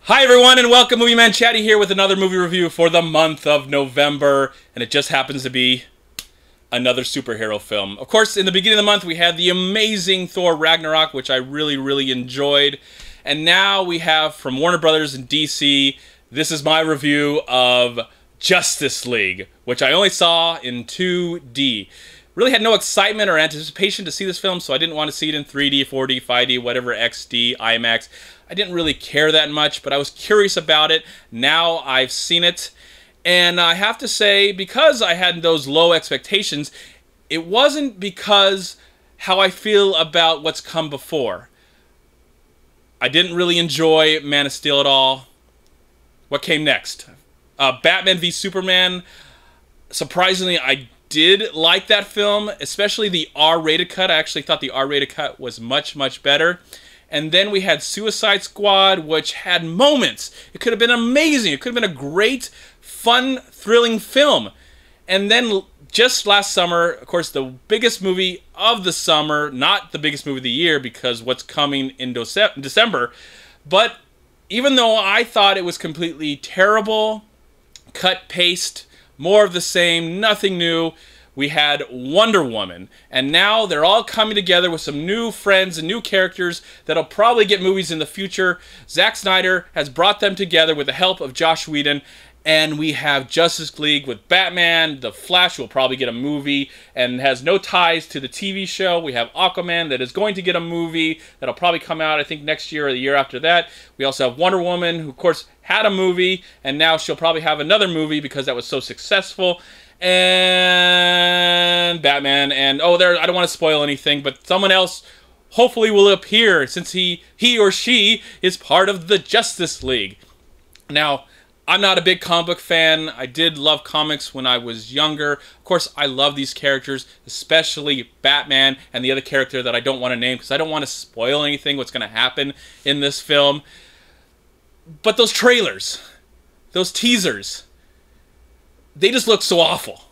Hi everyone and welcome, MovieManCHAD here with another movie review for the month of November, and it just happens to be another superhero film. Of course, in the beginning of the month we had the amazing Thor Ragnarok, which I really enjoyed, and now we have from Warner Brothers and DC, this is my review of Justice League, which I only saw in 2D. Really had no excitement or anticipation to see this film, so I didn't want to see it in 3D, 4D, 5D, whatever, XD, IMAX. I didn't really care that much, but I was curious about it. Now I've seen it, and I have to say, because I had those low expectations, it wasn't because how I feel about what's come before. I didn't really enjoy Man of Steel at all. What came next? Batman v Superman. Surprisingly, I did like that film, especially the R-rated cut. I actually thought the R-rated cut was much better. And then we had Suicide Squad, which had moments. It could have been amazing. It could have been a great, fun, thrilling film. And then just last summer, of course, the biggest movie of the summer, not the biggest movie of the year because what's coming in December, but even though I thought it was completely terrible, cut, paste, more of the same, nothing new, we had Wonder Woman, and now they're all coming together with some new friends and new characters that'll probably get movies in the future. Zack Snyder has brought them together with the help of Joss Whedon, and we have Justice League with Batman. The Flash will probably get a movie and has no ties to the TV show. We have Aquaman that is going to get a movie that'll probably come out, I think, next year or the year after that. We also have Wonder Woman, who, of course, had a movie, and now she'll probably have another movie because that was so successful. And Batman, and I don't want to spoil anything, but someone else hopefully will appear since he or she is part of the Justice League. Now, I'm not a big comic book fan. I did love comics when I was younger. Of course, I love these characters, especially Batman and the other character that I don't want to name because I don't want to spoil anything what's going to happen in this film. But those trailers, those teasers, they just look so awful.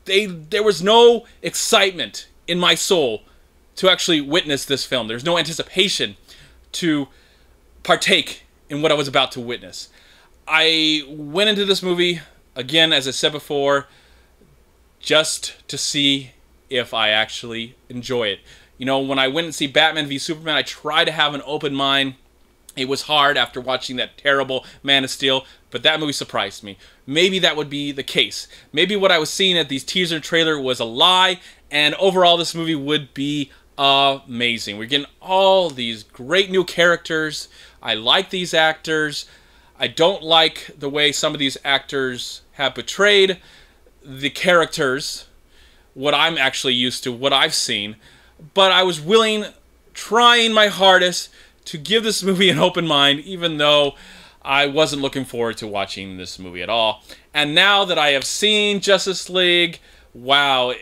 There was no excitement in my soul to actually witness this film. There's no anticipation to partake in what I was about to witness. I went into this movie, again, as I said before, just to see if I actually enjoy it. You know, when I went and see Batman v Superman, I tried to have an open mind. It was hard after watching that terrible Man of Steel, but that movie surprised me. Maybe that would be the case. Maybe what I was seeing at these teaser and trailer was a lie, and overall this movie would be amazing. We're getting all these great new characters. I like these actors. I don't like the way some of these actors have portrayed the characters, what I'm actually used to, what I've seen, but I was willing, trying my hardest, to give this movie an open mind, even though I wasn't looking forward to watching this movie at all. And now that I have seen Justice League, wow,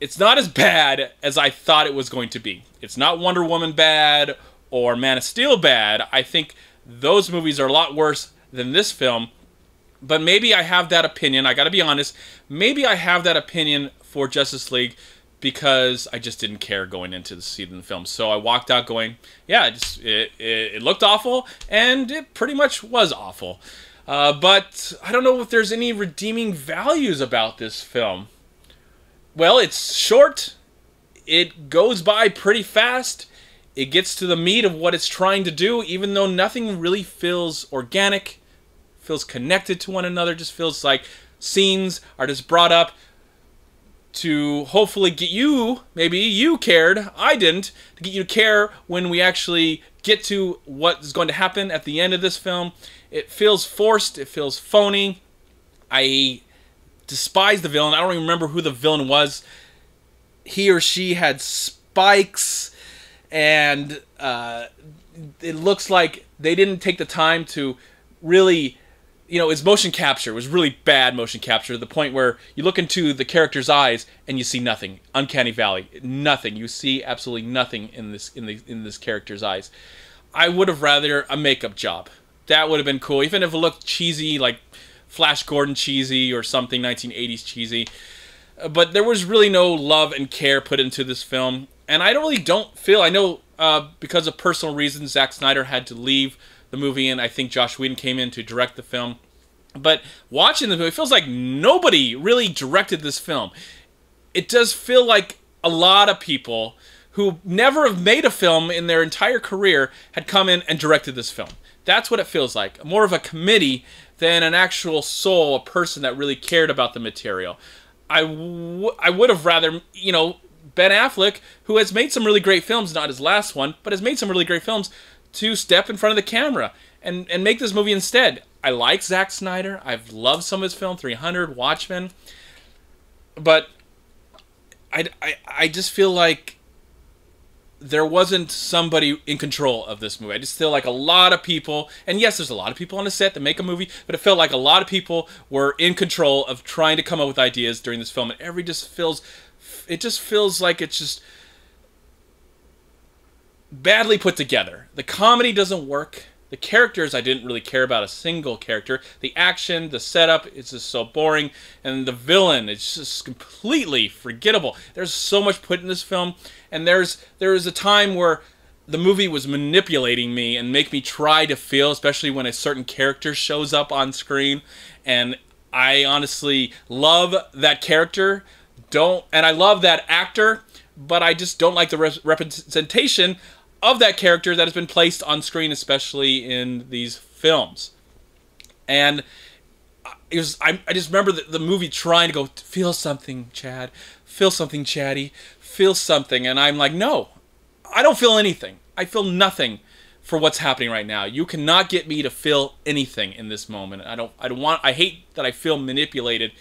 it's not as bad as I thought it was going to be. It's not Wonder Woman bad or Man of Steel bad. I think those movies are a lot worse than this film. But maybe I have that opinion, I gotta be honest, maybe I have that opinion for Justice League because I just didn't care going into the season of the film. So I walked out going, yeah, it looked awful, and it pretty much was awful. But I don't know if there's any redeeming values about this film. Well, it's short. It goes by pretty fast. It gets to the meat of what it's trying to do, even though nothing really feels organic, feels connected to one another, just feels like scenes are just brought up to hopefully get you, maybe you cared, I didn't, to get you to care when we actually get to what is going to happen at the end of this film. It feels forced, it feels phony. I despise the villain. I don't even remember who the villain was. He or she had spikes, and it looks like they didn't take the time to really, you know, its motion capture was really bad motion capture, to the point where you look into the character's eyes and you see nothing. Uncanny Valley, nothing. You see absolutely nothing in this character's eyes. I would have rather a makeup job. That would have been cool, even if it looked cheesy, like Flash Gordon cheesy or something, 1980s cheesy. But there was really no love and care put into this film, and I don't feel. I know because of personal reasons, Zack Snyder had to leave the movie, and I think Joss Whedon came in to direct the film. But watching the movie, it feels like nobody really directed this film. It does feel like a lot of people who never have made a film in their entire career had come in and directed this film. That's what it feels like. More of a committee than an actual soul, a person that really cared about the material. I would have rather, you know, Ben Affleck, who has made some really great films, not his last one, but has made some really great films, to step in front of the camera and make this movie instead. I like Zack Snyder. I've loved some of his film, 300, Watchmen. But I just feel like there wasn't somebody in control of this movie. I just feel like a lot of people, and yes, there's a lot of people on the set that make a movie, but it felt like a lot of people were in control of trying to come up with ideas during this film. And it just feels like it's just badly put together. The comedy doesn't work. The characters, I didn't really care about a single character. The action, the setup, it's just so boring. And the villain, it's just completely forgettable. There's so much put in this film. And there is a time where the movie was manipulating me and make me try to feel, especially when a certain character shows up on screen. And I honestly love that character. And I love that actor, but I just don't like the representation of that character that has been placed on screen, especially in these films. And I just remember the movie trying to go, feel something, Chad. Feel something, Chatty. Feel something. And I'm like, no, I don't feel anything. I feel nothing for what's happening right now. You cannot get me to feel anything in this moment. I hate that I feel manipulated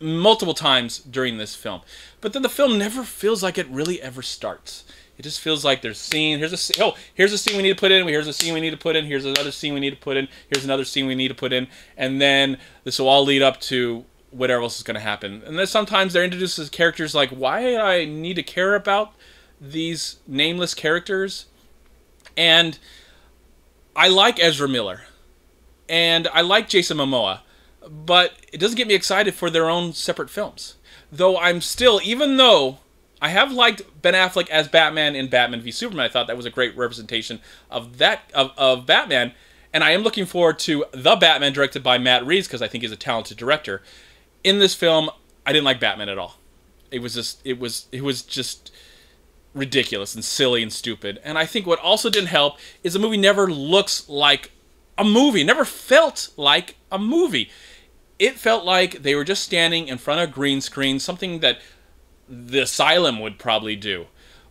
multiple times during this film. But then the film never feels like it really ever starts. It just feels like there's scene. Here's a scene we need to put in. Here's a scene we need to put in. Here's another scene we need to put in. Here's another scene we need to put in. And then this will all lead up to whatever else is going to happen. And then sometimes they're introduced as characters like, why do I need to care about these nameless characters? And I like Ezra Miller. And I like Jason Momoa. But it doesn't get me excited for their own separate films. Though I'm still, even though I have liked Ben Affleck as Batman in Batman v Superman. I thought that was a great representation of Batman. And I am looking forward to The Batman, directed by Matt Reeves, because I think he's a talented director. In this film, I didn't like Batman at all. It was just ridiculous and silly and stupid. And I think what also didn't help is the movie never looks like a movie. It never felt like a movie. It felt like they were just standing in front of a green screen, something that The Asylum would probably do,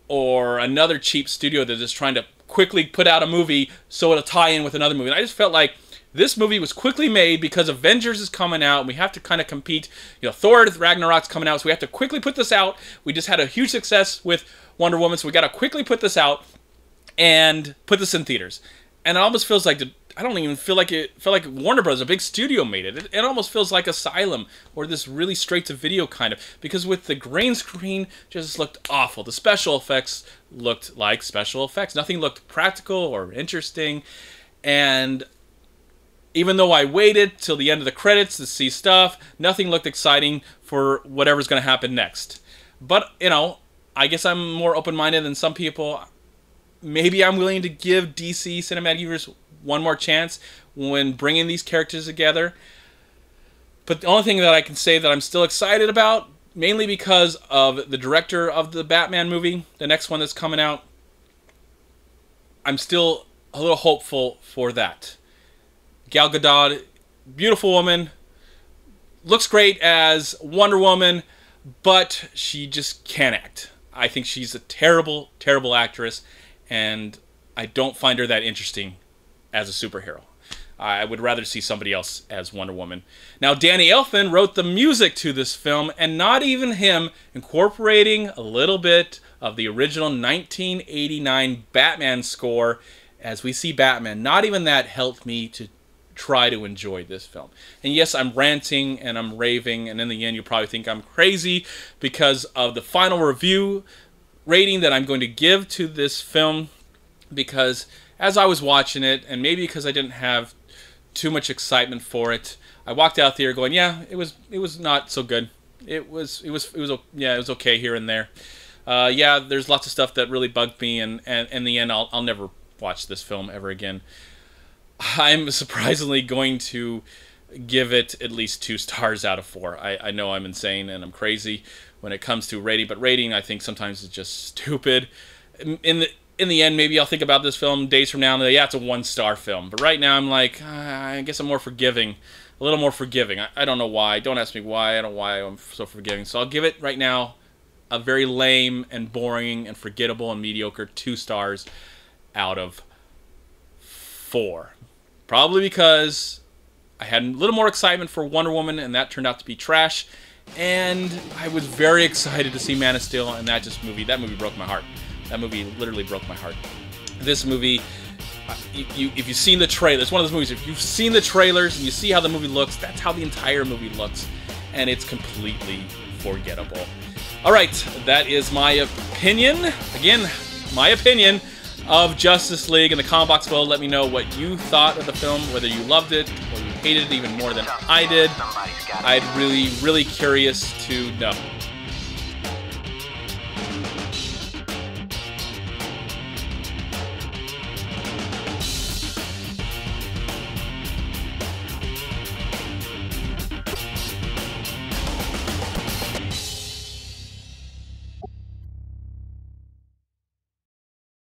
or another cheap studio that's just trying to quickly put out a movie so it'll tie in with another movie. And I just felt like this movie was quickly made because Avengers is coming out and we have to kind of compete. You know, Thor Ragnarok's coming out, so we have to quickly put this out. We just had a huge success with Wonder Woman, so we got to quickly put this out and put this in theaters. And it almost feels like I don't even feel like it felt like Warner Bros., a big studio, made it. It almost feels like Asylum or this really straight-to-video kind of, because with the green screen, just looked awful. The special effects looked like special effects. Nothing looked practical or interesting. And even though I waited till the end of the credits to see stuff, nothing looked exciting for whatever's going to happen next. But, you know, I guess I'm more open-minded than some people. Maybe I'm willing to give DC Cinematic Universe one more chance when bringing these characters together. But the only thing that I can say that I'm still excited about, mainly because of the director of the Batman movie, the next one that's coming out, I'm still a little hopeful for that. Gal Gadot, beautiful woman, looks great as Wonder Woman, but she just can't act. I think she's a terrible, terrible actress, and I don't find her that interesting as a superhero. I would rather see somebody else as Wonder Woman. Now, Danny Elfman wrote the music to this film, and not even him incorporating a little bit of the original 1989 Batman score as we see Batman. Not even that helped me to try to enjoy this film. And yes, I'm ranting and I'm raving, and in the end, you'll probably think I'm crazy because of the final review rating that I'm going to give to this film, because as I was watching it, and maybe because I didn't have too much excitement for it, I walked out there going, yeah, it was not so good. It was okay here and there. Yeah, there's lots of stuff that really bugged me, and in the end, I'll never watch this film ever again. I'm surprisingly going to give it at least 2 stars out of 4. I know I'm insane and I'm crazy when it comes to rating, but rating I think sometimes is just stupid. In the end, maybe I'll think about this film days from now and yeah, it's a 1-star film. But right now I'm like, I guess I'm more forgiving, a little more forgiving. I don't know why. Don't ask me why. I don't know why I'm so forgiving. So I'll give it right now a very lame and boring and forgettable and mediocre 2 stars out of 4. Probably because I had a little more excitement for Wonder Woman, and that turned out to be trash. And I was very excited to see Man of Steel, and that movie broke my heart. That movie literally broke my heart. This movie, if you've seen the trailer, it's one of those movies, if you've seen the trailers and you see how the movie looks, that's how the entire movie looks, and it's completely forgettable. Alright, that is my opinion. Again, my opinion of Justice League. In the comment box below, let me know what you thought of the film, whether you loved it or you hated it even more than I did. I'd really curious to know.